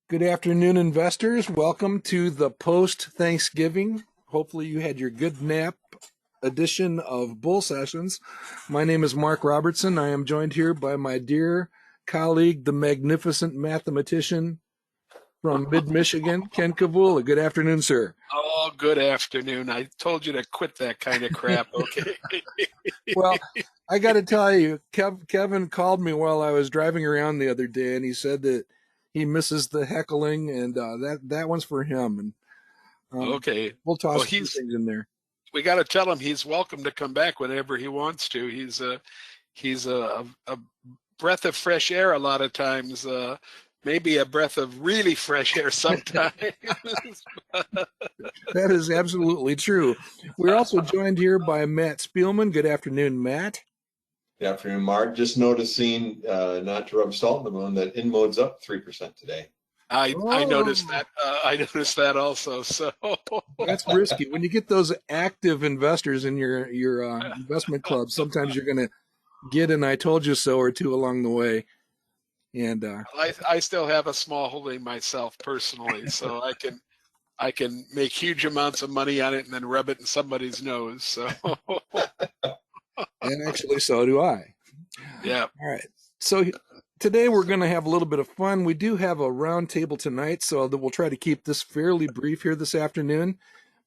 Good afternoon, investors. Welcome to the post-Thanksgiving. Hopefully you had your good nap edition of Bull Sessions. My name is Mark Robertson. I am joined here by my dear colleague, the magnificent mathematician from mid-Michigan, Ken Kavula. Good afternoon, sir. Oh, good afternoon. I told you to quit that kind of crap, okay? Well, I got to tell you, Kevin called me while I was driving around the other day, and he said that he misses the heckling, and that one's for him. And Okay. we'll Well, toss a few things in there. we got to tell him he's welcome to come back whenever he wants to. He's a breath of fresh air a lot of times, maybe a breath of really fresh air sometimes. That is absolutely true. We're also joined here by Matt Spielman. Good afternoon, Matt. Good afternoon, Mark. Just noticing, not to rub salt in the wound, that InMode's up 3% today. I noticed that. I noticed that also. So That's risky. When you get those active investors in your investment club, sometimes you're going to get an "I told you so" or two along the way. And I still have a small holding myself personally, so I can make huge amounts of money on it and then rub it in somebody's nose. So and actually, so do I. yeah. All right. So today we're going to have a little bit of fun. We do have a round table tonight, so that we'll try to keep this fairly brief here this afternoon.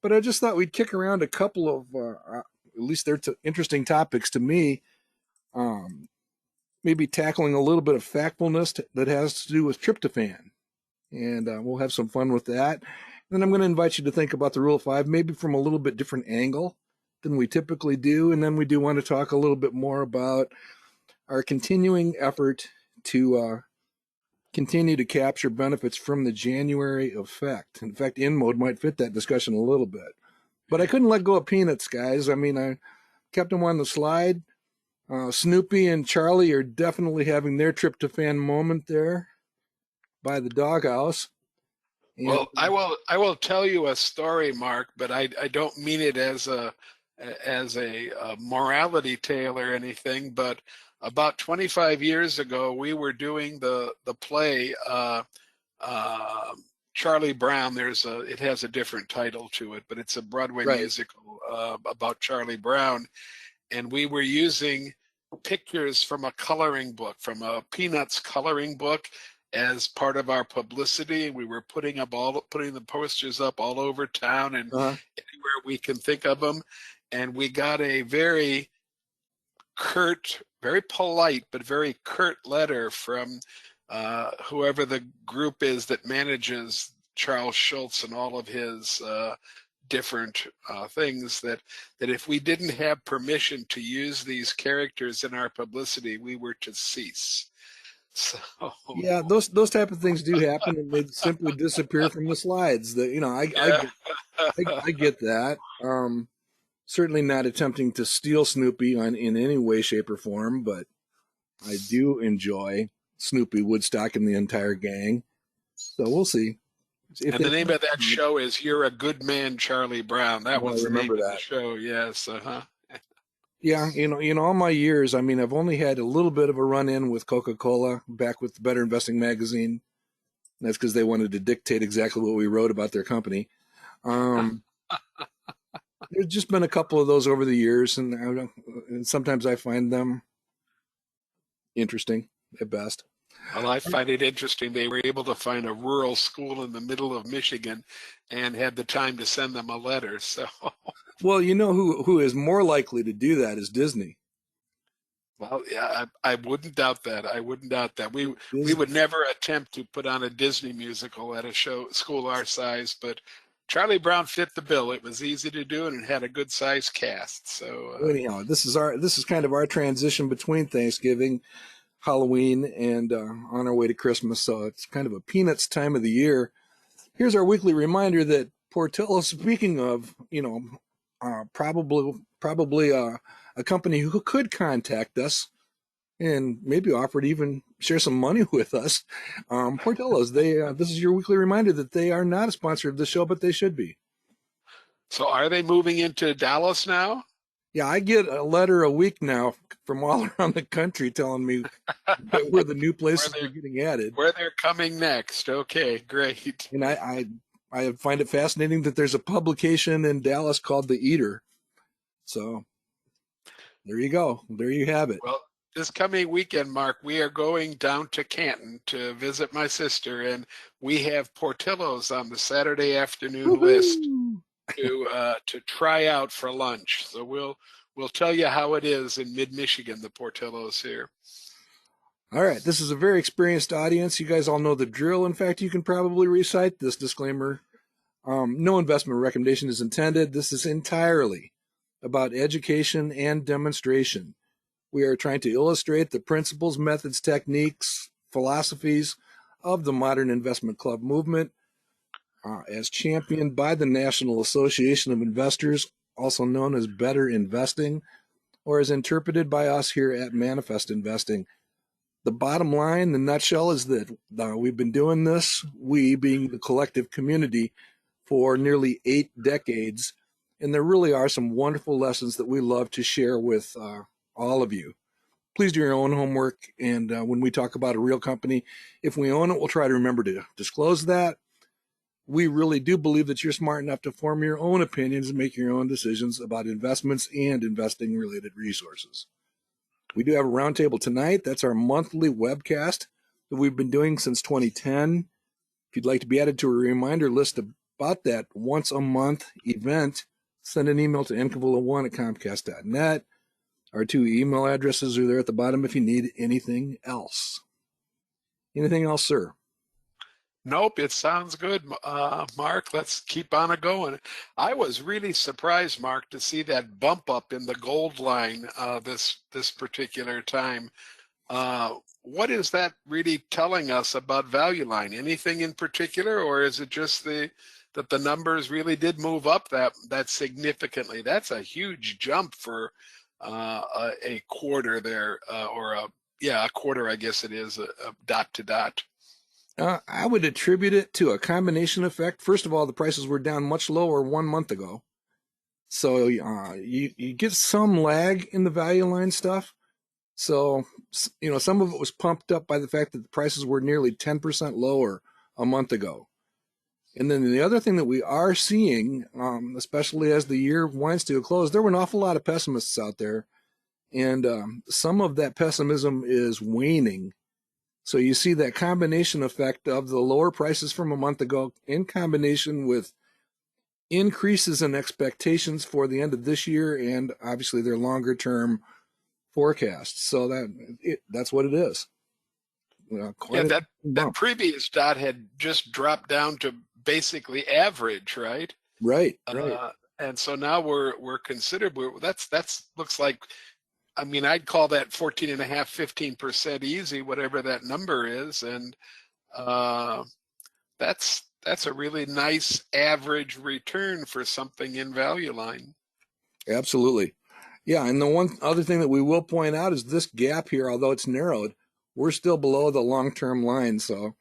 But I just thought we'd kick around a couple of, at least they're interesting topics to me. Maybe tackling a little bit of factfulness that has to do with tryptophan. And we'll have some fun with that. And then I'm going to invite you to think about the Rule of Five, maybe from a little bit different angle than we typically do. And then we do want to talk a little bit more about our continuing effort to continue to capture benefits from the January effect. In fact, InMode might fit that discussion a little bit. But I couldn't let go of peanuts, guys. I mean, I kept them on the slide. Snoopy and Charlie are definitely having their tryptophan moment there by the doghouse. And Well, I will tell you a story, Mark, but I don't mean it as a morality tale or anything. But about 25 years ago, we were doing the play Charlie Brown. It has a different title to it, but it's a Broadway right. musical about Charlie Brown, and we were using pictures from a coloring book, from a Peanuts coloring book, as part of our publicity. We were putting the posters up all over town and anywhere we can think of them. And we got a very curt, very polite, but very curt letter from whoever the group is that manages Charles Schultz and all of his different things, that if we didn't have permission to use these characters in our publicity, we were to cease. So yeah, those type of things do happen, and they simply disappear from the slides. I get that. Certainly not attempting to steal Snoopy in any way, shape, or form, but I do enjoy Snoopy, Woodstock, and the entire gang. So we'll see. And the name of that show is "You're a Good Man, Charlie Brown." That was the name of the show. Yes. Yeah, in all my years, I mean, I've only had a little bit of a run-in with Coca-Cola back with the Better Investing magazine. That's because they wanted to dictate exactly what we wrote about their company. There's just been a couple of those over the years, and sometimes I find them interesting at best. Well, I find it interesting they were able to find a rural school in the middle of Michigan and had the time to send them a letter. So, well, you know who is more likely to do that is Disney. Well, yeah, I wouldn't doubt that. I wouldn't doubt that. We would never attempt to put on a Disney musical at a school our size, but Charlie Brown fit the bill. It was easy to do, and it had a good sized cast. So anyhow, this is kind of our transition between Thanksgiving, Halloween, and on our way to Christmas. So it's kind of a Peanuts time of the year. Here's our weekly reminder that Portillo, speaking of, probably a company who could contact us and maybe offer to even share some money with us. Portillo's, this is your weekly reminder that they are not a sponsor of the show, but they should be. So are they moving into Dallas now? Yeah, I get a letter a week now from all around the country telling me where the new where places are they're getting added. where they're coming next. Okay, great. And I find it fascinating that there's a publication in Dallas called The Eater. So there you go. There you have it. Well, this coming weekend, Mark, we are going down to Canton to visit my sister, and we have Portillo's on the Saturday afternoon list Woohoo! to try out for lunch. So we'll tell you how it is in mid-Michigan, the Portillo's here. All right. This is a very experienced audience. You guys all know the drill. In fact, you can probably recite this disclaimer. No investment recommendation is intended. This is entirely about education and demonstration. We are trying to illustrate the principles, methods, techniques, philosophies of the modern investment club movement as championed by the National Association of Investors, also known as Better Investing, or as interpreted by us here at Manifest Investing. The bottom line, the nutshell, is that we've been doing this, we being the collective community, for nearly 8 decades. And there really are some wonderful lessons that we love to share with all of you. Please do your own homework. And when we talk about a real company, if we own it, we'll try to remember to disclose that. We really do believe that you're smart enough to form your own opinions and make your own decisions about investments and investing related resources. We do have a roundtable tonight. That's our monthly webcast that we've been doing since 2010. If you'd like to be added to a reminder list about that once a month event, send an email to ncavilla1@comcast.net. Our 2 email addresses are there at the bottom if you need anything else. Anything else, sir? Nope, it sounds good, Mark. Let's keep on it going. I was really surprised, Mark, to see that bump up in the gold line this particular time. What is that really telling us about value line? Anything in particular, or is it just that the numbers really did move up that significantly? That's a huge jump for a quarter there, or a quarter, I guess it is, a dot to dot. I would attribute it to a combination effect. First of all, the prices were down much lower 1 month ago. So you get some lag in the value line stuff. So, some of it was pumped up by the fact that the prices were nearly 10% lower a month ago. And then the other thing that we are seeing, especially as the year winds to a close, there were an awful lot of pessimists out there. And some of that pessimism is waning. So you see that combination effect of the lower prices from a month ago in combination with increases in expectations for the end of this year and obviously their longer term forecasts. So that's what it is. That previous dot had just dropped down to basically average, right? Right. And so now we're considerably, that's looks like, I mean, I'd call that 14.5, 15% easy, whatever that number is. And that's a really nice average return for something in value line. Absolutely. Yeah. And the one other thing that we will point out is this gap here, although it's narrowed, we're still below the long-term line. So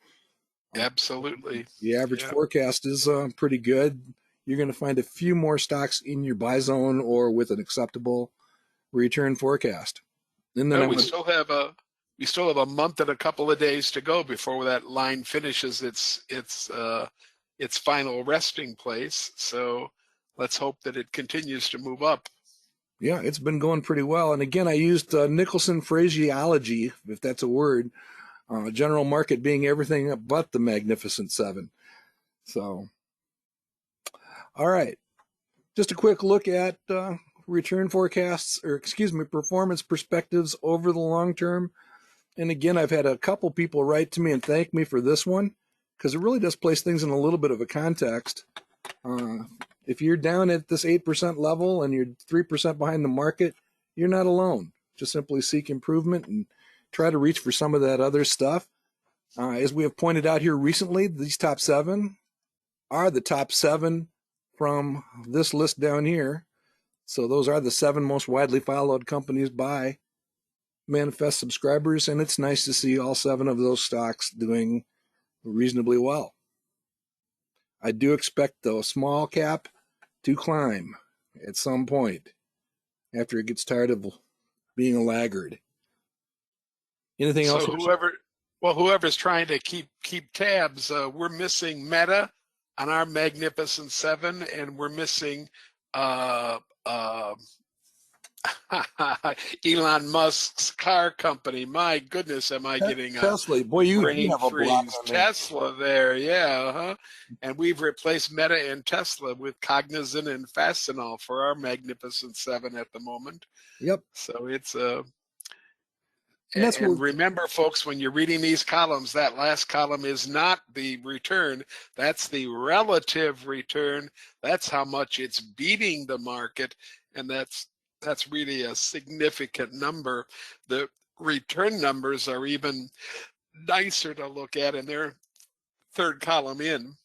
absolutely. The average forecast is pretty good. You're going to find a few more stocks in your buy zone or with an acceptable return forecast. And then we still have a month and a couple of days to go before that line finishes its final resting place. So let's hope that it continues to move up. Yeah, it's been going pretty well. And again, I used Nicholson phraseology, if that's a word, general market being everything but the Magnificent Seven. So, all right. Just a quick look at return forecasts, performance perspectives over the long term. And again, I've had a couple people write to me and thank me for this one because it really does place things in a little bit of a context. If you're down at this 8% level and you're 3% behind the market, you're not alone. Just simply seek improvement and try to reach for some of that other stuff. As we have pointed out here recently, these top 7 are the top 7 from this list down here. So those are the 7 most widely followed companies by Manifest subscribers, and it's nice to see all 7 of those stocks doing reasonably well. I do expect the small cap to climb at some point. after it gets tired of being a laggard. Anything else? So whoever's trying to keep tabs, we're missing Meta on our Magnificent Seven, and we're missing uh, uh, Elon Musk's car company. My goodness, am I getting a Tesla, boy, you brain have a block freeze? on there. Tesla there, yeah, huh? And we've replaced Meta and Tesla with Cognizant and Fastenal for our Magnificent Seven at the moment. Yep. So it's And that's and what, remember, folks, when you're reading these columns, that last column is not the return. That's the relative return. That's how much it's beating the market. And that's really a significant number. The return numbers are even nicer to look at in their third column in.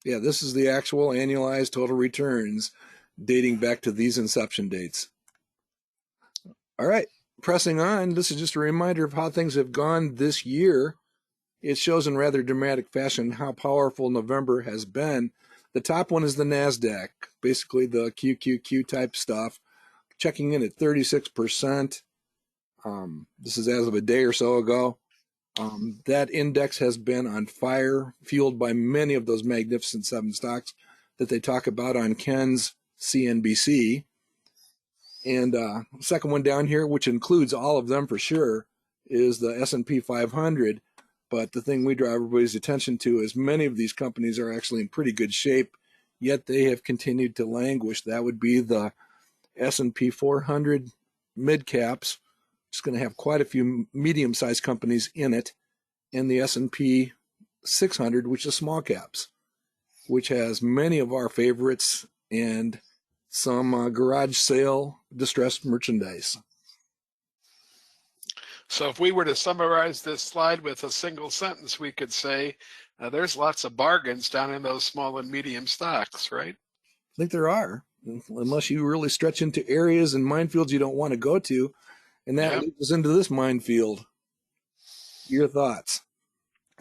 yeah, this is the actual annualized total returns dating back to these inception dates. All right, pressing on, this is just a reminder of how things have gone this year. It shows in rather dramatic fashion how powerful November has been. The top one is the NASDAQ, basically the QQQ type stuff, checking in at 36%. This is as of a day or so ago. That index has been on fire, fueled by many of those Magnificent Seven stocks that they talk about on Ken's CNBC. And second one down here, which includes all of them for sure, is the S&P 500. But the thing we draw everybody's attention to is many of these companies are actually in pretty good shape, yet they have continued to languish. That would be the S&P 400 mid caps. It's going to have quite a few medium-sized companies in it, and the S&P 600, which is small caps, which has many of our favorites and some garage sale distressed merchandise. So if we were to summarize this slide with a single sentence, we could say there's lots of bargains down in those small and medium stocks, right? I think there are, unless you really stretch into areas and minefields you don't want to go to. And that leads us into this minefield. Your thoughts?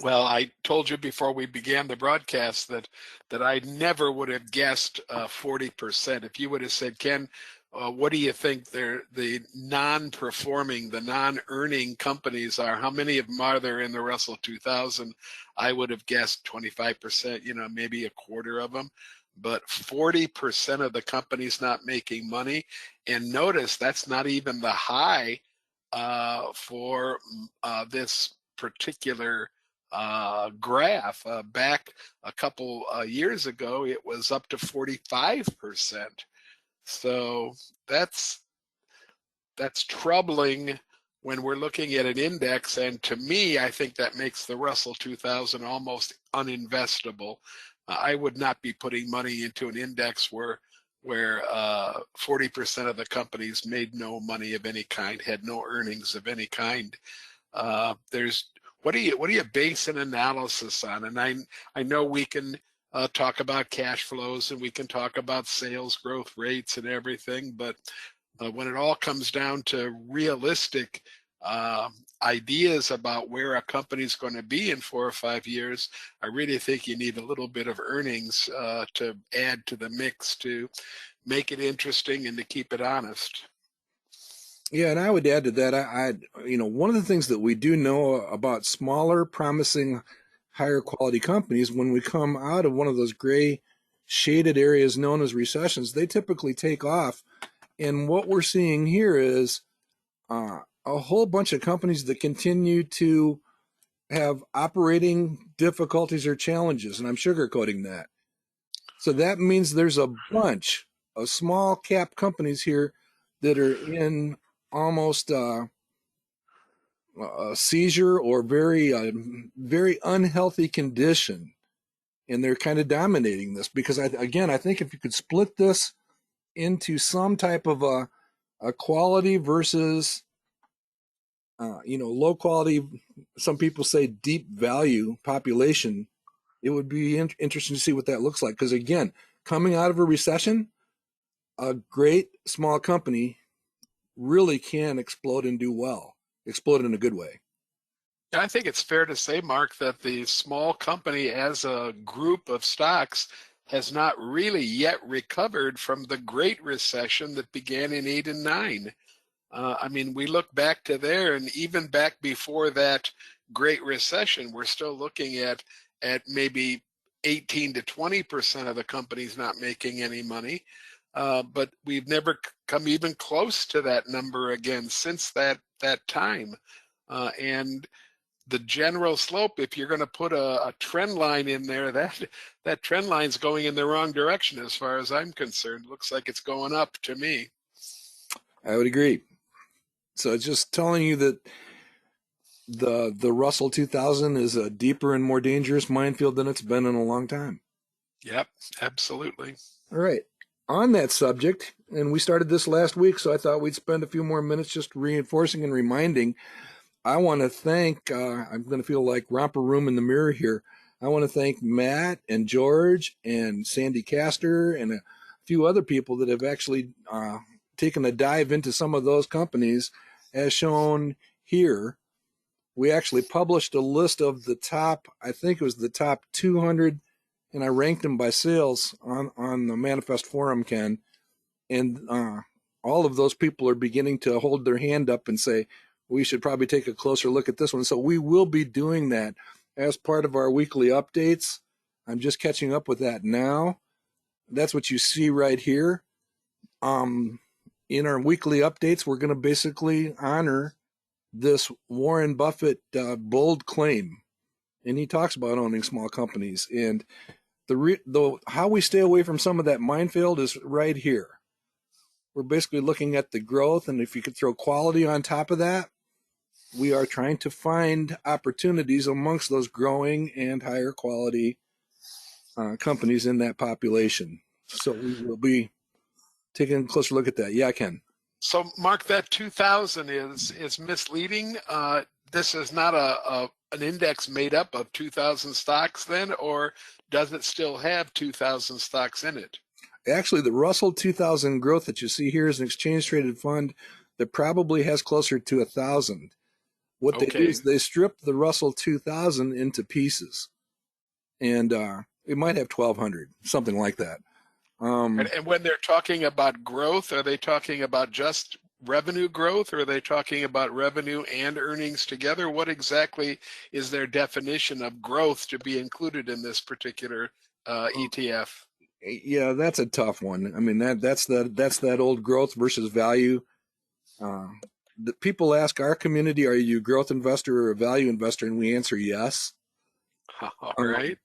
Well, I told you before we began the broadcast that I never would have guessed 40%. If you would have said, Ken, what do you think the non-performing, the non-earning companies are? How many of them are there in the Russell 2000? I would have guessed 25%, maybe a quarter of them. But 40% of the companies not making money. And notice that's not even the high for this particular graph. Back a couple years ago, it was up to 45%. So that's troubling when we're looking at an index. And to me, I think that makes the Russell 2000 almost uninvestable. I would not be putting money into an index where 40% of the companies made no money of any kind, had no earnings of any kind. What do you base an analysis on? And I know we can talk about cash flows and we can talk about sales growth rates and everything, but when it all comes down to realistic ideas about where a company's going to be in 4 or 5 years, I really think you need a little bit of earnings to add to the mix to make it interesting and to keep it honest. Yeah, and I would add to that, one of the things that we do know about smaller, promising, higher quality companies, when we come out of one of those gray shaded areas known as recessions, they typically take off. And what we're seeing here is a whole bunch of companies that continue to have operating difficulties or challenges, and I'm sugarcoating that. So that means there's a bunch of small cap companies here that are in almost a seizure or very unhealthy condition, and they're kind of dominating this. Because I think if you could split this into some type of a quality versus low quality, some people say deep value population, it would be interesting to see what that looks like. Because again, coming out of a recession, a great small company really can explode and do well, explode in a good way. I think it's fair to say, Mark, that the small company as a group of stocks has not really yet recovered from the Great Recession that began in 8 and 9. I mean, we look back to there, and even back before that Great Recession, we're still looking at maybe 18 to 20% of the companies not making any money. But we've never come even close to that number again since that time. And the general slope, if you're going to put a trend line in there, that trend line's going in the wrong direction as far as I'm concerned. Looks like it's going up to me. I would agree. So it's just telling you that the Russell 2000 is a deeper and more dangerous minefield than it's been in a long time. Yep, absolutely. All right. On that subject, and we started this last week, so I thought we'd spend a few more minutes just reinforcing and reminding. I want to thank, I'm going to feel like romper room in the mirror here. I want to thank Matt and George and Sandy Castor and a few other people that have actually taken a dive into some of those companies as shown here. We actually published a list of the top, I think it was the top 200, and I ranked them by sales on the Manifest Forum, Ken. And all of those people are beginning to hold their hand up and say, we should probably take a closer look at this one. So we will be doing that as part of our weekly updates. I'm just catching up with that now. That's what you see right here. In our weekly updates, we're going to basically honor this Warren Buffett bold claim. And he talks about owning small companies. And how we stay away from some of that minefield is right here. We're basically looking at the growth, and if you could throw quality on top of that, we are trying to find opportunities amongst those growing and higher quality companies in that population. So we will be taking a closer look at that. Yeah, Ken. So, Mark, that 2000 is misleading. This is not an index made up of 2,000 stocks then, or does it still have 2,000 stocks in it? Actually, the Russell 2000 growth that you see here is an exchange-traded fund that probably has closer to 1,000. What they do is they strip the Russell 2000 into pieces, and it might have 1,200, something like that. And when they're talking about growth, are they talking about just revenue growth, or are they talking about revenue and earnings together? What exactly is their definition of growth to be included in this particular ETF? Yeah, that's a tough one. I mean, that's that old growth versus value. The people ask our community, are you a growth investor or a value investor? And we answer yes. All right.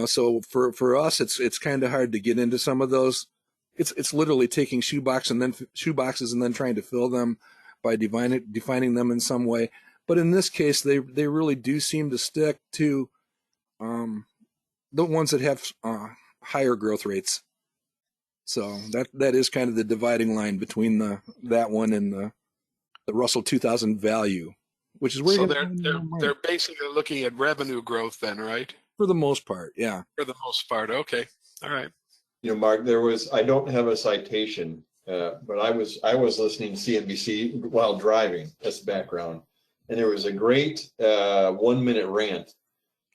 So for us, it's kind of hard to get into some of those. It's literally taking shoe boxes and then trying to fill them by defining them in some way. But in this case, they really do seem to stick to the ones that have higher growth rates. So that is kind of the dividing line between that one and the Russell 2000 value, which is where so they're basically looking at revenue growth then, right? For the most part, yeah. For the most part, okay, all right. Mark, I don't have a citation, but I was listening to CNBC while driving as background, and there was a great 1-minute rant,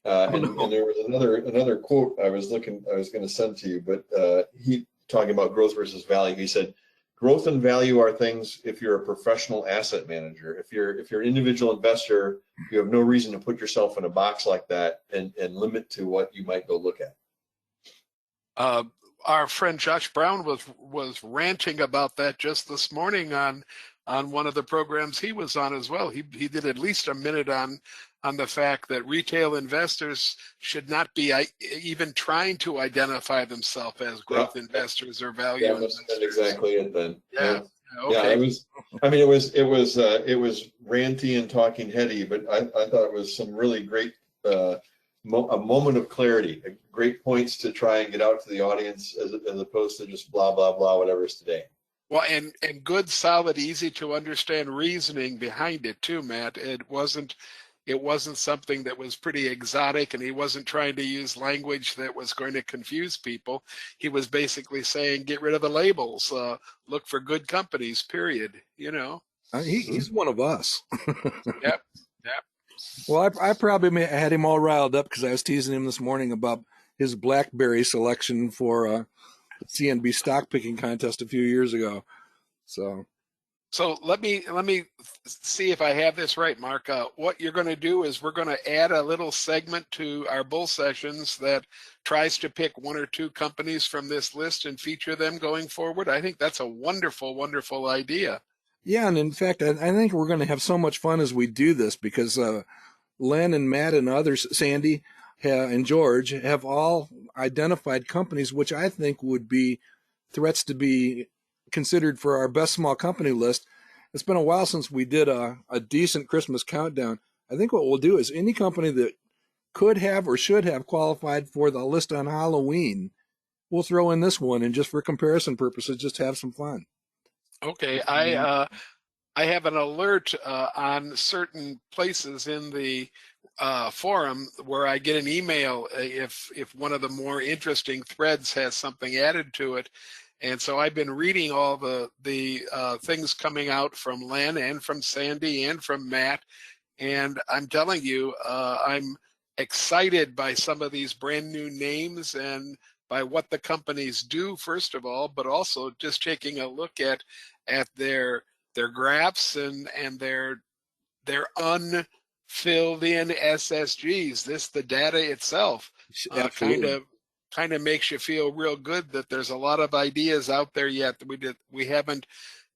and there was another quote I was going to send to you, but he talking about growth versus value. He said, growth and value are things if you're a professional asset manager. If you're an individual investor, you have no reason to put yourself in a box like that and limit to what you might go look at. Our friend Josh Brown was ranting about that just this morning on one of the programs he was on as well. He did at least a minute on the fact that retail investors should not be even trying to identify themselves as growth investors or value investors. That's exactly it then. Yeah. Okay. It was ranty and talking heady, but I thought it was some really great a moment of clarity, great points to try and get out to the audience as opposed to just blah blah blah whatever is today. Well, and good, solid, easy to understand reasoning behind it too, Matt. It wasn't something that was pretty exotic, and he wasn't trying to use language that was going to confuse people. He was basically saying, get rid of the labels, look for good companies, period. He's one of us. Yep. Well, I probably had him all riled up because I was teasing him this morning about his BlackBerry selection for the CNB stock picking contest a few years ago. So let me see if I have this right, Mark. What you're going to do is we're going to add a little segment to our bull sessions that tries to pick one or two companies from this list and feature them going forward. I think that's a wonderful, wonderful idea. Yeah, and in fact, I think we're going to have so much fun as we do this because Len and Matt and others, Sandy and George, have all identified companies which I think would be threats to be considered for our best small company list. It's been a while since we did a decent Christmas countdown. I think what we'll do is any company that could have or should have qualified for the list on Halloween, we'll throw in this one, and just for comparison purposes, just have some fun. Okay, I have an alert on certain places in the forum where I get an email if one of the more interesting threads has something added to it. And so I've been reading all the things coming out from Len and from Sandy and from Matt. And I'm telling you, I'm excited by some of these brand new names and by what the companies do, first of all, but also just taking a look at their graphs and their unfilled in SSGs. The data itself kind of makes you feel real good that there's a lot of ideas out there yet that we haven't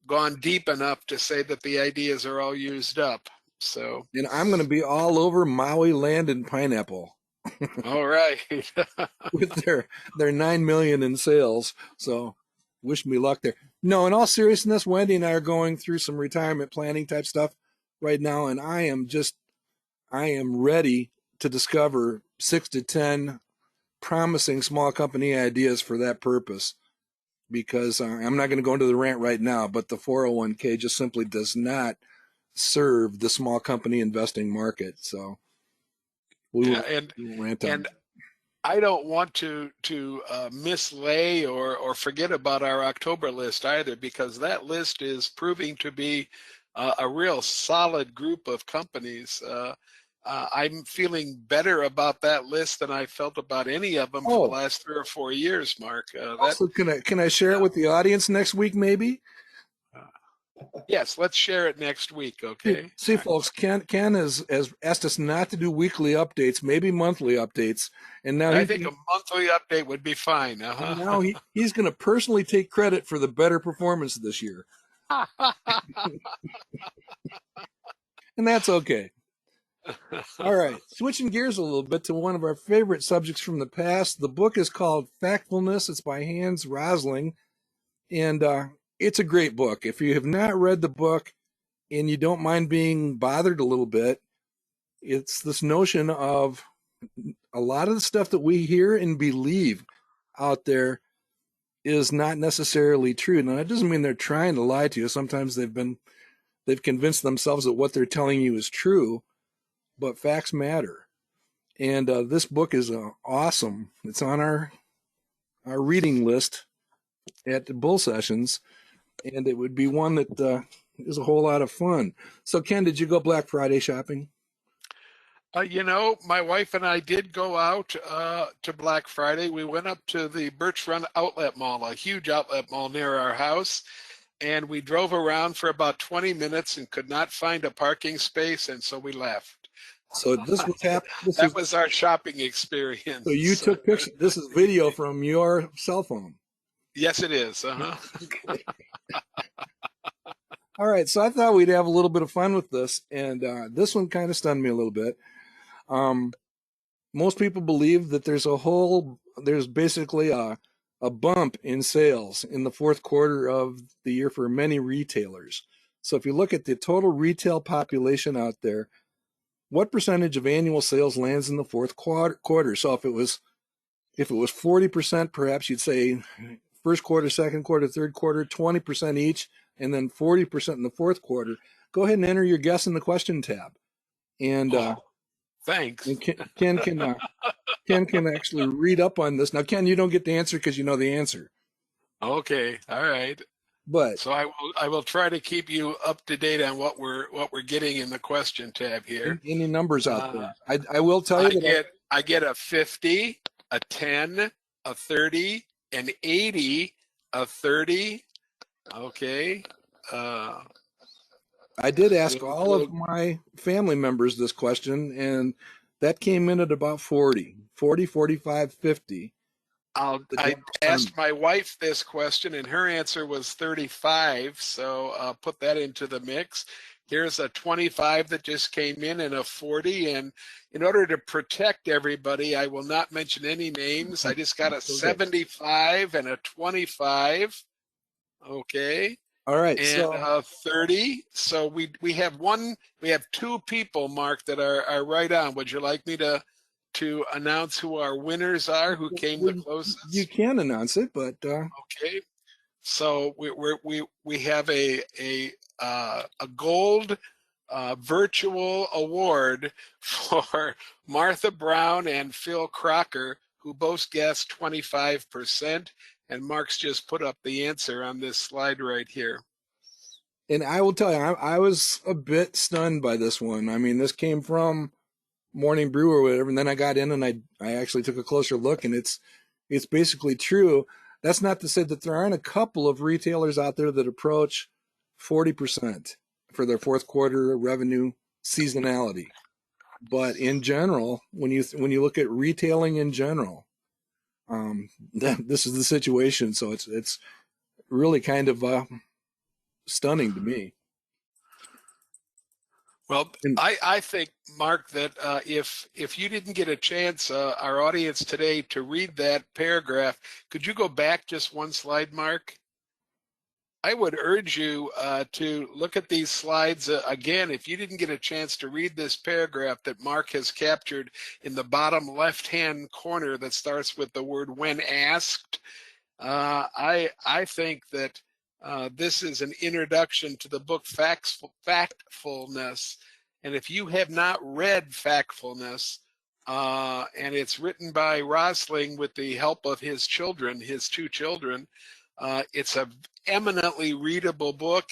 gone deep enough to say that the ideas are all used up. So, and I'm going to be all over Maui land and pineapple. All right. With their 9 million in sales. So wish me luck there. No, in all seriousness, Wendy and I are going through some retirement planning type stuff right now, and I am ready to discover 6 to 10 promising small company ideas for that purpose, because I'm not going to go into the rant right now, but the 401k just simply does not serve the small company investing market. So we will rant on. And I don't want to mislay or forget about our October list either, because that list is proving to be a real solid group of companies. I'm feeling better about that list than I felt about any of them for the last 3 or 4 years, Mark. Also, can I share it with the audience next week, maybe? Yes, let's share it next week, okay? See, folks, Ken has asked us not to do weekly updates, maybe monthly updates, and now I think a monthly update would be fine. And now he's going to personally take credit for the better performance this year, and that's okay. All right, switching gears a little bit to one of our favorite subjects from the past. The book is called Factfulness. It's by Hans Rosling, and it's a great book. If you have not read the book and you don't mind being bothered a little bit, it's this notion of a lot of the stuff that we hear and believe out there is not necessarily true. Now, that doesn't mean they're trying to lie to you. Sometimes they've convinced themselves that what they're telling you is true, but facts matter. And this book is awesome. It's on our reading list at the bull sessions, and it would be one that is a whole lot of fun. So, Ken, did you go Black Friday shopping? My wife and I did go out to Black Friday. We went up to the Birch Run Outlet Mall, a huge outlet mall near our house, and we drove around for about 20 minutes and could not find a parking space, and so we left. So this was happening. That was our shopping experience. So you took pictures. This is video from your cell phone. Yes, it is. Okay. All right. So I thought we'd have a little bit of fun with this, and this one kind of stunned me a little bit. Most people believe that there's basically a bump in sales in the fourth quarter of the year for many retailers. So if you look at the total retail population out there, what percentage of annual sales lands in the fourth quarter? So if it was 40%, perhaps you'd say first quarter, second quarter, third quarter, 20% each, and then 40% in the fourth quarter. Go ahead and enter your guess in the question tab. And thanks. And Ken can actually read up on this. Now, Ken, you don't get the answer because you know the answer. Okay, all right. But so I will try to keep you up to date on what we're getting in the question tab here. Any numbers out there? I will tell you I get a 50, a 10, a 30, an 80, a 30. Okay. I did ask We'll, all we'll, of my family members this question, and that came in at about 40, 45, 50. The I general asked sentiment. my wife this question, and her answer was 35. So put that into the mix. Here's a 25 that just came in and a 40. And in order to protect everybody, I will not mention any names. I just got a Okay. 75 and a 25. Okay. All right. And So 30. So we have two people, Mark, that are right on. Would you like me to announce who our winners are, who came the you closest? can announce it, but Okay. So we have a gold virtual award for Martha Brown and Phil Crocker, who both guessed 25%. And Mark's just put up the answer on this slide right here. and I will tell you, I was a bit stunned by this one. I mean, this came from Morning Brew or whatever, and then I got in and I actually took a closer look, and it's basically true. That's not to say that there aren't a couple of retailers out there that approach 40% for their fourth quarter revenue seasonality. But in general, when you look at retailing in general, this is the situation. So it's really kind of stunning to me. Well, And I think, Mark, that if you didn't get a chance, our audience today, to read that paragraph, could you go back just one slide, Mark? I would urge you to look at these slides again. If you didn't get a chance to read this paragraph that Mark has captured in the bottom left-hand corner that starts with the word "when asked," I think that this is an introduction to the book Factfulness. And if you have not read Factfulness, and it's written by Rosling with the help of his children, his two children, it's a eminently readable book.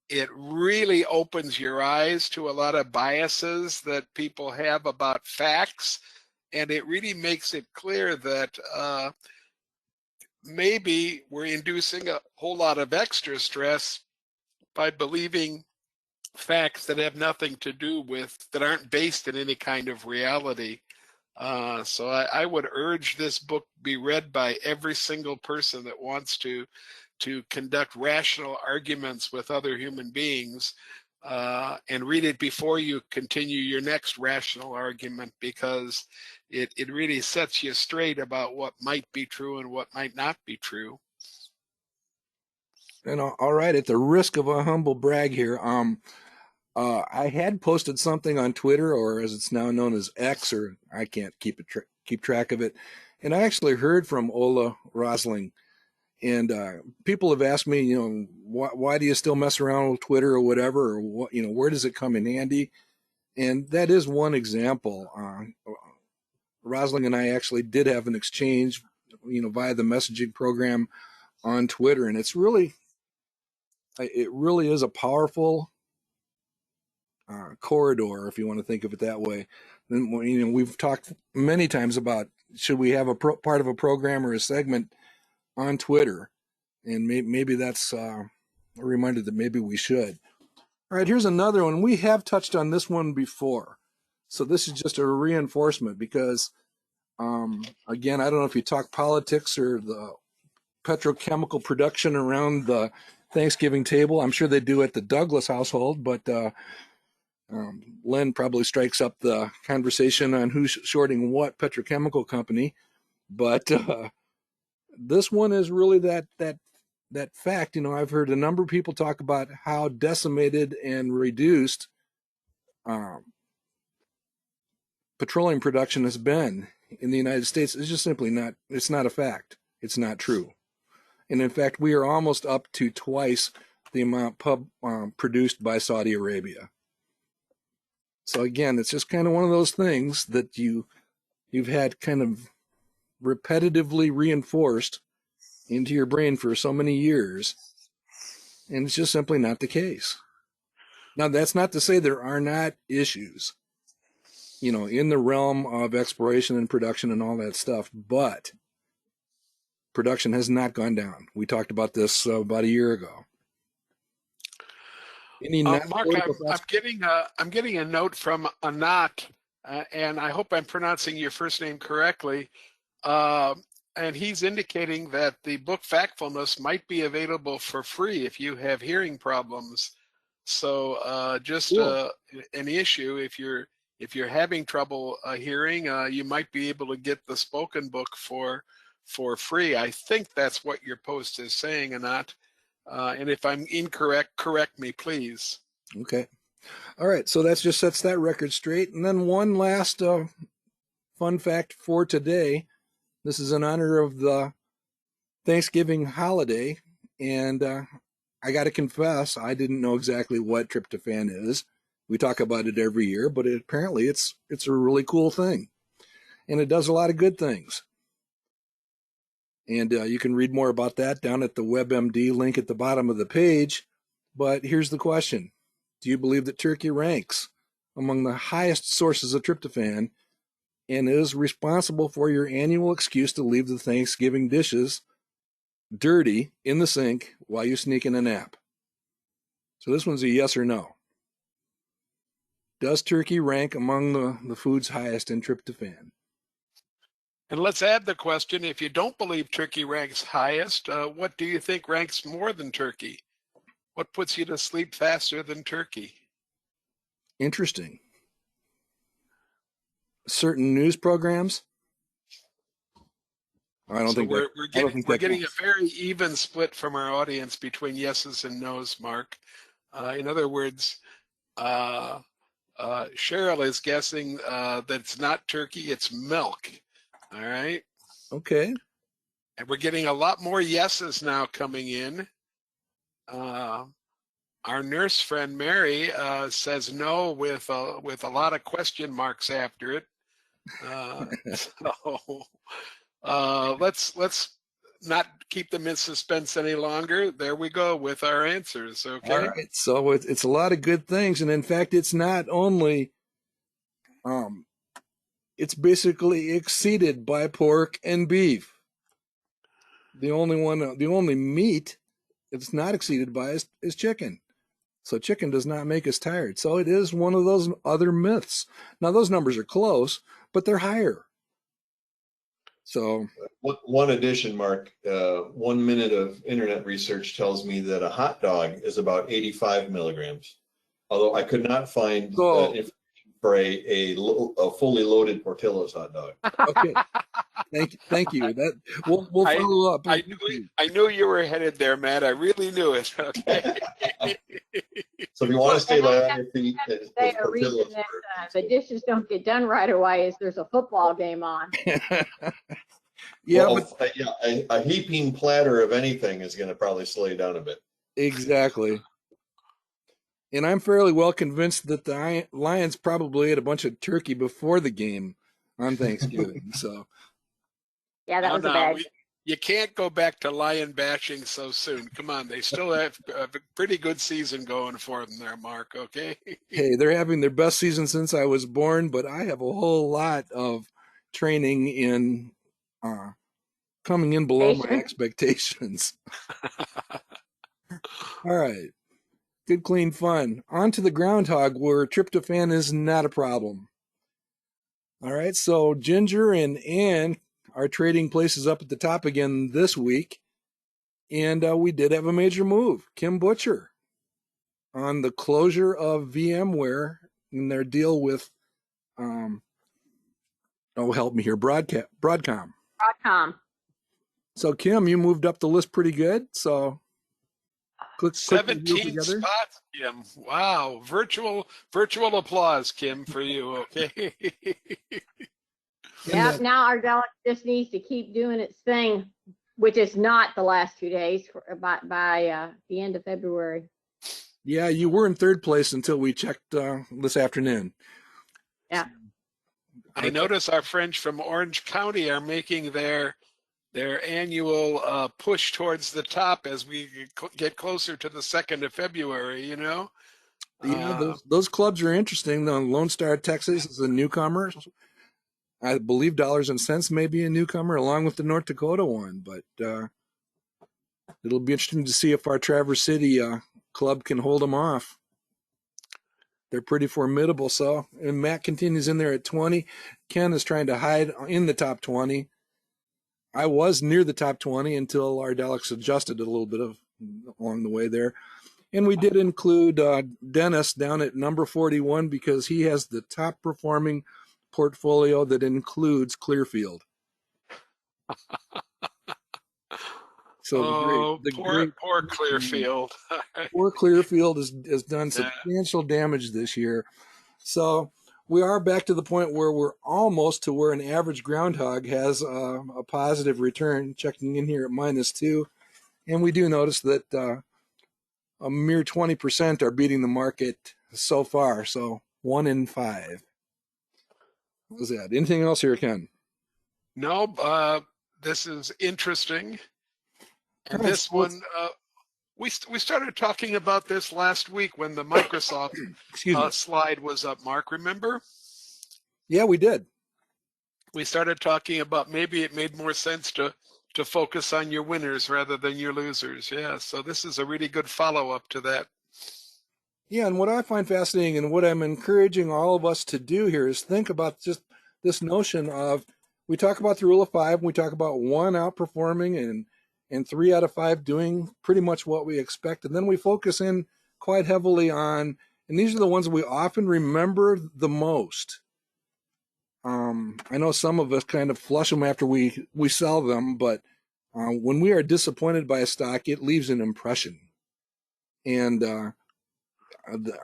It really opens your eyes to a lot of biases that people have about facts. And it really makes it clear that maybe we're inducing a whole lot of extra stress by believing facts that have nothing to do with, that aren't based in any kind of reality. So I would urge this book be read by every single person that wants to conduct rational arguments with other human beings, and read it before you continue your next rational argument, because it really sets you straight about what might be true and what might not be true. all right, at the risk of a humble brag here, I had posted something on Twitter, or as it's now known as X, or I can't keep track of it. And I actually heard from Ola Rosling, and people have asked me, why do you still mess around with Twitter or whatever, or what, where does it come in handy? And that is one example. Rosling and I actually did have an exchange, via the messaging program on Twitter, and it really is a powerful corridor, if you want to think of it that way. Then we've talked many times about, should we have a part of a program or a segment on Twitter, and maybe that's a reminder that maybe we should. All right, here's another one. We have touched on this one before, so this is just a reinforcement because, again, I don't know if you talk politics or the petrochemical production around the Thanksgiving table. I'm sure they do at the Douglas household, but Len probably strikes up the conversation on who's shorting what petrochemical company. But this one is really that fact. I've heard a number of people talk about how decimated and reduced petroleum production has been in the United States. It's just simply not. It's not a fact. It's not true. And in fact, we are almost up to twice the amount produced by Saudi Arabia. So again, it's just kind of one of those things that you've had kind of repetitively reinforced into your brain for so many years, and it's just simply not the case. Now, that's not to say there are not issues. in the realm of exploration and production and all that stuff, but production has not gone down. We talked about this about a year ago. Any Mark, political thoughts? I'm getting a note from Anat, and I hope I'm pronouncing your first name correctly. And he's indicating that the book Factfulness might be available for free if you have hearing problems. So just Cool. an issue, if you're having trouble hearing, you might be able to get the spoken book for free. I think that's what your post is saying, Anat. And if I'm incorrect, correct me, please. Okay. All right. So that just sets that record straight. And then one last fun fact for today. This is in honor of the Thanksgiving holiday. And I got to confess, I didn't know exactly what tryptophan is. We talk about it every year, but apparently it's a really cool thing. And it does a lot of good things. And you can read more about that down at the WebMD link at the bottom of the page. But here's the question. Do you believe that turkey ranks among the highest sources of tryptophan and is responsible for your annual excuse to leave the Thanksgiving dishes dirty in the sink while you sneak in a nap? So this one's a yes or no. Does turkey rank among the foods highest in tryptophan? And let's add the question, if you don't believe turkey ranks highest, what do you think ranks more than turkey? What puts you to sleep faster than turkey? Interesting. Certain news programs? I don't think we're that getting counts. a very even split from our audience between yeses and nos, Mark. In other words, Cheryl is guessing that it's not turkey, it's milk. All right. Okay. And we're getting a lot more yeses now coming in. Our nurse friend Mary says no with a lot of question marks after it. Let's not keep them in suspense any longer. There we go with our answers. Okay. All right. So it's a lot of good things, and in fact, it's not only it's basically exceeded by pork and beef. The only meat it's not exceeded by is chicken. So chicken does not make us tired. So it is one of those other myths. Now those numbers are close, but they're higher. So one addition, Mark, 1 minute of internet research tells me that a hot dog is about 85 milligrams. Although I could not find information for a fully loaded Portillo's hot dog. Okay. Thank you. That we'll follow up. I knew you were headed there, Matt. I really knew it. Okay. So if you want to stay light on your feet, a reason that the dishes don't get done right away is there's a football game on. Yeah, well, but a heaping platter of anything is going to probably slow you down a bit. Exactly. And I'm fairly well convinced that the Lions probably ate a bunch of turkey before the game on Thanksgiving. So yeah, that was a bad. You can't go back to lion bashing so soon. Come on, they still have a pretty good season going for them there, Mark, okay? Hey, they're having their best season since I was born, but I have a whole lot of training in coming in below my expectations. All right. Good, clean fun. On to the groundhog, where tryptophan is not a problem. All right, so Ginger and Ann are trading places up at the top again this week. And we did have a major move. Kim Butcher on the closure of VMware in their deal with, help me here, Broadcom. So Kim, you moved up the list pretty good. So click 17 spots, Kim. Wow. Virtual applause, Kim, for you. Okay. Yeah, now our delegate just needs to keep doing its thing, which is not the last 2 days by the end of February. Yeah, you were in third place until we checked this afternoon. Yeah. I notice our friends from Orange County are making their annual push towards the top as we get closer to the 2nd of February, you know. Yeah, Uh, those clubs are interesting. The Lone Star, Texas is a newcomer. I believe Dollars and Cents may be a newcomer along with the North Dakota one, but it'll be interesting to see if our Traverse City club can hold them off. They're pretty formidable. So, and Matt continues in there at 20. Ken is trying to hide in the top 20. I was near the top 20 until our Alex adjusted a little bit along the way there. And we did include Dennis down at number 41 because he has the top performing portfolio that includes Clearfield. So oh, the poor great poor Clearfield. poor Clearfield has done Yeah. substantial damage this year. So we are back to the point where we're almost to where an average groundhog has a positive return, checking in here at -2. And we do notice that a mere 20% are beating the market so far. So 1 in 5. What was that? Anything else here, Ken? No, this is interesting. All And right, this so let's, one, we started talking about this last week when the Microsoft excuse me. slide was up. Mark, remember? Yeah, we did. We started talking about maybe it made more sense to focus on your winners rather than your losers. Yeah, so this is a really good follow-up to that. Yeah, and what I find fascinating and what I'm encouraging all of us to do here is think about just this notion of we talk about the rule of 5, we talk about 1 outperforming and 3 out of 5 doing pretty much what we expect, and then we focus in quite heavily on, and these are the ones we often remember the most. I know some of us kind of flush them after we sell them, but when we are disappointed by a stock, it leaves an impression. And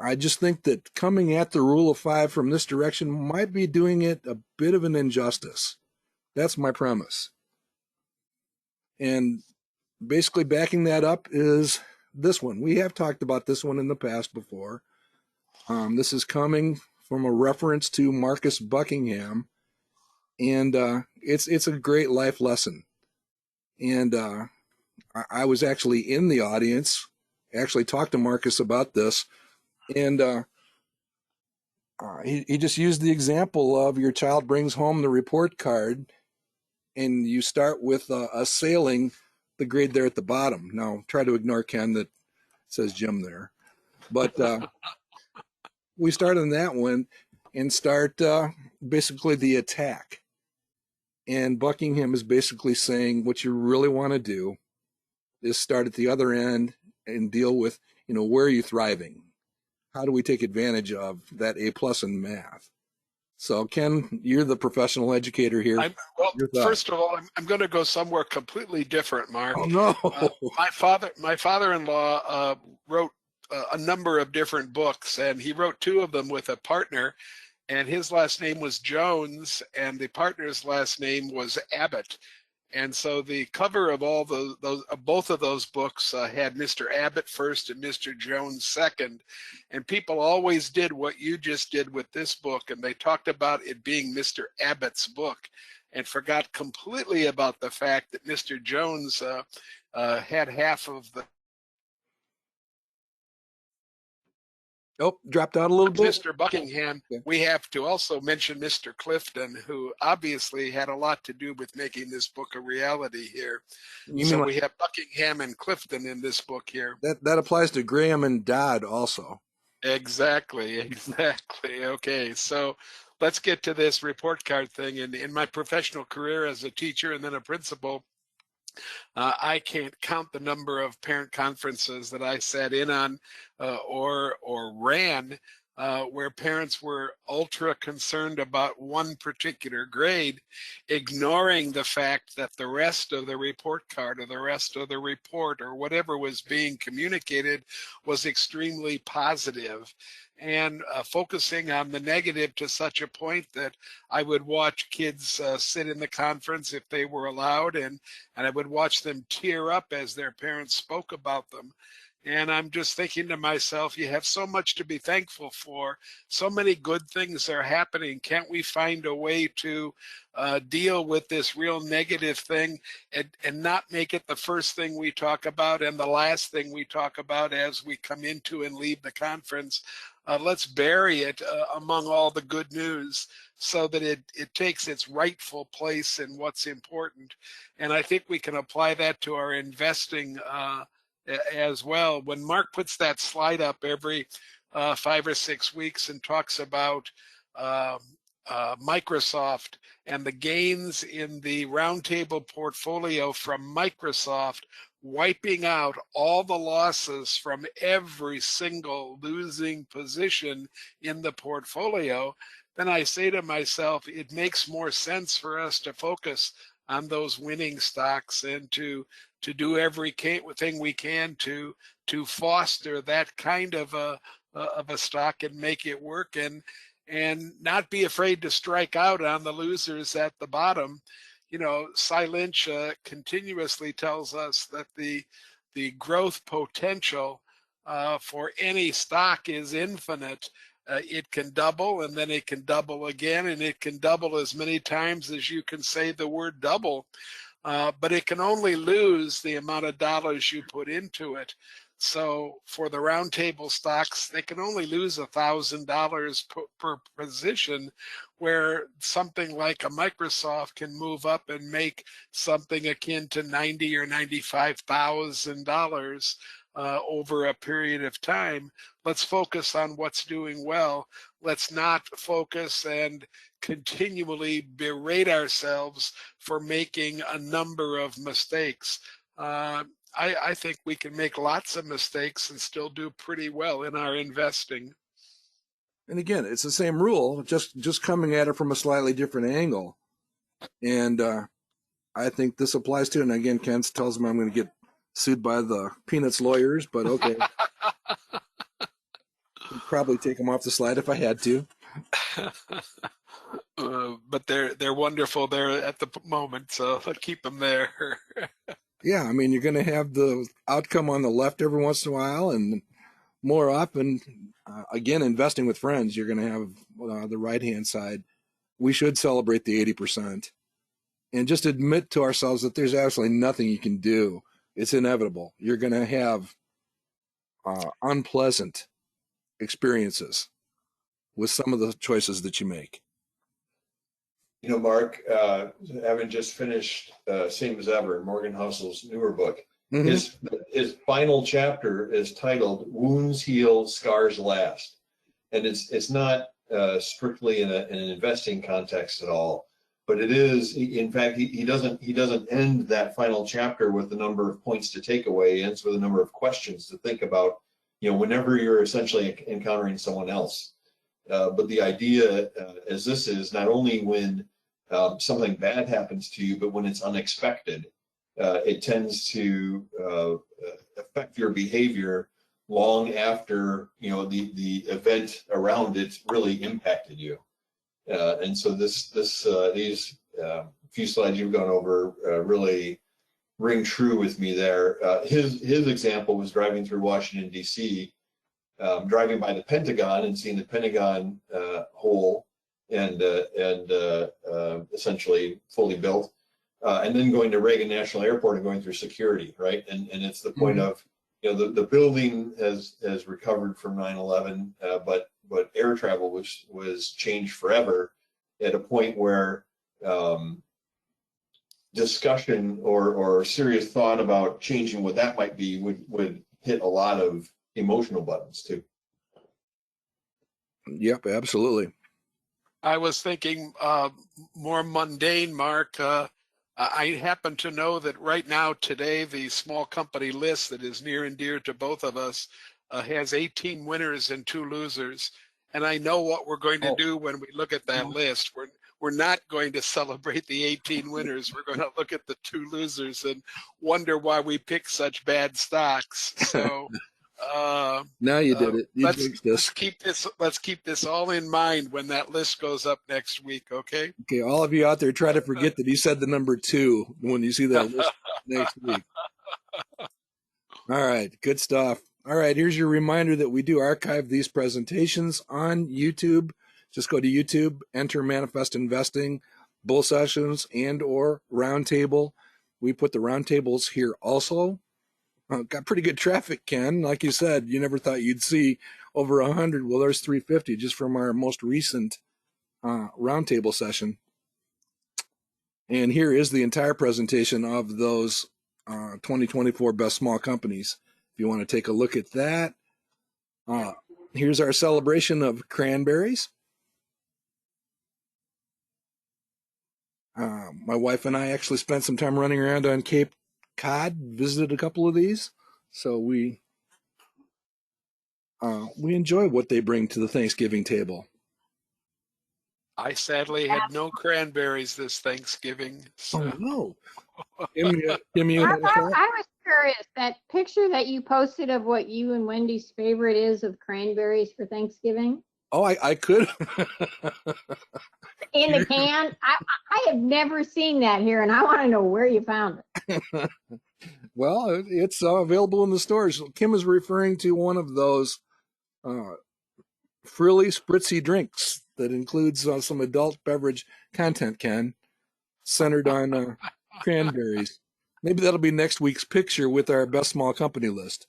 I just think that coming at the rule of 5 from this direction might be doing it a bit of an injustice. That's my premise. And basically backing that up is this one. We have talked about this one in the past before. This is coming from a reference to Marcus Buckingham, and it's a great life lesson. And I was actually in the audience, actually talked to Marcus about this, and he just used the example of your child brings home the report card, and you start with assailing the grade there at the bottom. Now, try to ignore Ken that says Jim there. But we start on that one and start basically the attack. And Buckingham is basically saying what you really want to do is start at the other end and deal with, where are you thriving? How do we take advantage of that A+ in math? So, Ken, you're the professional educator here. Well, first of all, I'm going to go somewhere completely different, Mark. Oh, no. My father-in-law wrote a number of different books, and he wrote 2 of them with a partner, and his last name was Jones, and the partner's last name was Abbott. And so the cover of all both of those books had Mr. Abbott first and Mr. Jones second. And people always did what you just did with this book, and they talked about it being Mr. Abbott's book and forgot completely about the fact that Mr. Jones had half of the dropped out a little bit. Mr. Buckingham. Yeah. We have to also mention Mr. Clifton, who obviously had a lot to do with making this book a reality here. So we have Buckingham and Clifton in this book here. That applies to Graham and Dodd also. Exactly. Okay, so let's get to this report card thing. And in my professional career as a teacher and then a principal, I can't count the number of parent conferences that I sat in on or ran where parents were ultra concerned about one particular grade, ignoring the fact that the rest of the report card or the rest of the report or whatever was being communicated was extremely positive, and focusing on the negative to such a point that I would watch kids sit in the conference if they were allowed, and I would watch them tear up as their parents spoke about them. And I'm just thinking to myself, you have so much to be thankful for. So many good things are happening. Can't we find a way to deal with this real negative thing and not make it the first thing we talk about and the last thing we talk about as we come into and leave the conference? Let's bury it among all the good news so that it takes its rightful place in what's important. And I think we can apply that to our investing as well. When Mark puts that slide up every 5 or 6 weeks and talks about Microsoft and the gains in the roundtable portfolio from Microsoft, wiping out all the losses from every single losing position in the portfolio, then I say to myself, it makes more sense for us to focus on those winning stocks and to do every thing we can to foster that kind of a stock and make it work, and not be afraid to strike out on the losers at the bottom. You know, Cy Lynch continuously tells us that the growth potential for any stock is infinite. It can double, and then it can double again, and it can double as many times as you can say the word double. But it can only lose the amount of dollars you put into it. So for the roundtable stocks, they can only lose $1,000 per position, where something like a Microsoft can move up and make something akin to $90,000 or $95,000 over a period of time. Let's focus on what's doing well. Let's not focus and continually berate ourselves for making a number of mistakes. I think we can make lots of mistakes and still do pretty well in our investing. And again, it's the same rule, just coming at it from a slightly different angle. And I think this applies to it. And again, Ken tells me I'm going to get sued by the Peanuts lawyers, but okay. I'd probably take them off the slide if I had to. But they're wonderful there at the moment, so I'll keep them there. Yeah, I mean, you're going to have the outcome on the left every once in a while, and more often, again, investing with friends, you're going to have the right-hand side. We should celebrate the 80% and just admit to ourselves that there's absolutely nothing you can do. It's inevitable. You're going to have unpleasant experiences with some of the choices that you make. You know, Mark, having just finished Same as Ever, Morgan Housel's newer book, his final chapter is titled "Wounds Heal, Scars Last," and it's not strictly in an investing context at all, but it is. In fact, he doesn't end that final chapter with the number of points to take away. He ends with a number of questions to think about. You know, whenever you're essentially encountering someone else. But the idea, as this is, not only when something bad happens to you, but when it's unexpected, it tends to affect your behavior long after, you know, the event around it really impacted you. And so these few slides you've gone over really ring true with me there. His example was driving through Washington, D.C., driving by the Pentagon and seeing the Pentagon whole and essentially fully built, and then going to Reagan National Airport and going through security, right? And it's the point of, you know, the building has recovered from 9/11, but air travel was changed forever at a point where discussion or serious thought about changing what that might be would hit a lot of emotional buttons too. Yep, absolutely. I was thinking more mundane, Mark. I happen to know that right now, today, the small company list that is near and dear to both of us has 18 winners and 2 losers. And I know what we're going to do when we look at that list. We're not going to celebrate the 18 winners. We're going to look at the 2 losers and wonder why we pick such bad stocks. So now you did it. Let's keep this all in mind when that list goes up next week. Okay. Okay, all of you out there, try to forget that he said the number 2 when you see that list next week. All right, good stuff. All right, here's your reminder that we do archive these presentations on YouTube. Just go to YouTube, enter Manifest Investing, bull sessions, and or roundtable. We put the roundtables here also. Got pretty good traffic, Ken. Like you said, you never thought you'd see over 100. Well, there's 350 just from our most recent roundtable session. And here is the entire presentation of those 2024 best small companies. If you want to take a look at that. Here's our celebration of cranberries. My wife and I actually spent some time running around on Cape Cod, visited a couple of these. So we enjoy what they bring to the Thanksgiving table. I sadly had no cranberries this Thanksgiving. So. Oh, no. Kim, you I had a thought? was curious, that picture that you posted of what you and Wendy's favorite is of cranberries for Thanksgiving Oh, I could. in the can. I have never seen that here, and I want to know where you found it. Well, it's available in the stores. Kim is referring to one of those frilly, spritzy drinks that includes some adult beverage content, Ken, centered on cranberries. Maybe that'll be next week's picture with our best small company list.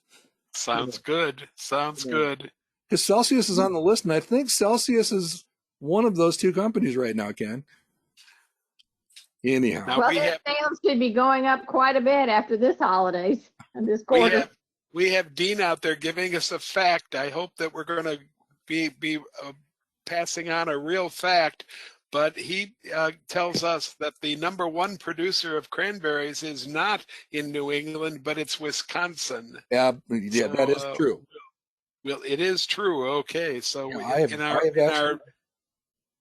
Sounds good. Sounds good. Because Celsius is on the list, and I think Celsius is one of those two companies right now, Ken. Anyhow. Now Well, their sales should be going up quite a bit after this holidays and this quarter. We have Dean out there giving us a fact. I hope that we're going to be passing on a real fact, but he tells us that the #1 producer of cranberries is not in New England, but it's Wisconsin. Yeah, so, that is true. Well, it is true. Okay, so yeah,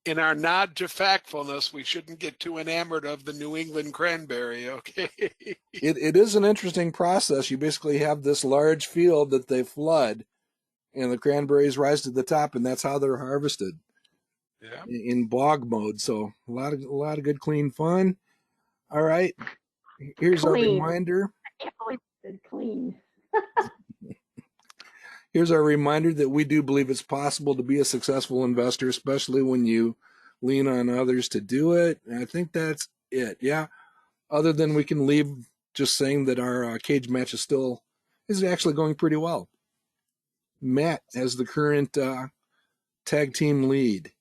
in our nod to factfulness, we shouldn't get too enamored of the New England cranberry. Okay. It is an interesting process. You basically have this large field that they flood, and the cranberries rise to the top, and that's how they're harvested. Yeah. In bog mode. So a lot of good clean fun. All right. Here's our reminder. I can't believe you said clean. Here's our reminder that we do believe it's possible to be a successful investor, especially when you lean on others to do it. And I think that's it. Yeah. Other than we can leave just saying that our cage match is actually going pretty well. Matt as the current tag team lead.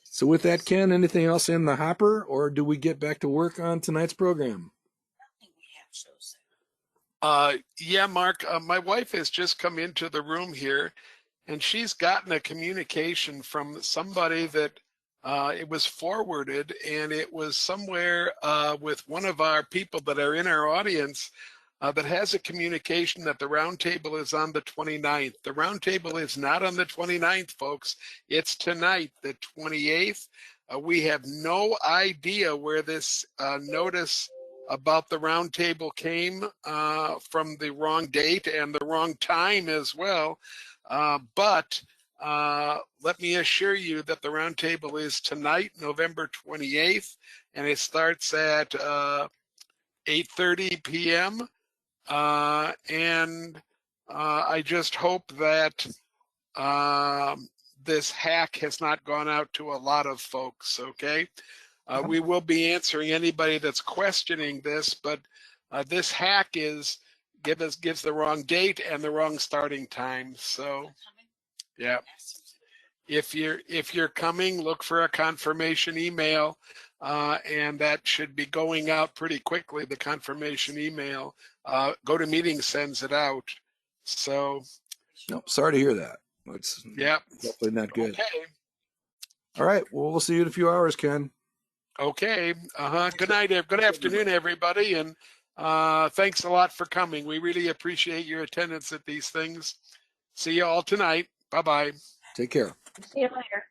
So with that, Ken, anything else in the hopper, or do we get back to work on tonight's program? Yeah, Mark, my wife has just come into the room here, and she's gotten a communication from somebody that it was forwarded, and it was somewhere with one of our people that are in our audience that has a communication that the roundtable is on the 29th. The roundtable is not on the 29th, folks. It's tonight, the 28th. We have no idea where this notice about the roundtable came from, the wrong date and the wrong time as well. But let me assure you that the roundtable is tonight, November 28th, and it starts at 8:30 p.m. And I just hope that this hack has not gone out to a lot of folks, okay? We will be answering anybody that's questioning this, but this hack gives the wrong date and the wrong starting time. So, yeah. If you're coming, look for a confirmation email, and that should be going out pretty quickly. The confirmation email. GoToMeeting sends it out. So. Nope. Sorry to hear that. It's definitely not good. Okay. All right. Well, we'll see you in a few hours, Ken. Okay. Good night. Good afternoon, everybody, and thanks a lot for coming. We really appreciate your attendance at these things. See you all tonight. Bye-bye. Take care. See you later.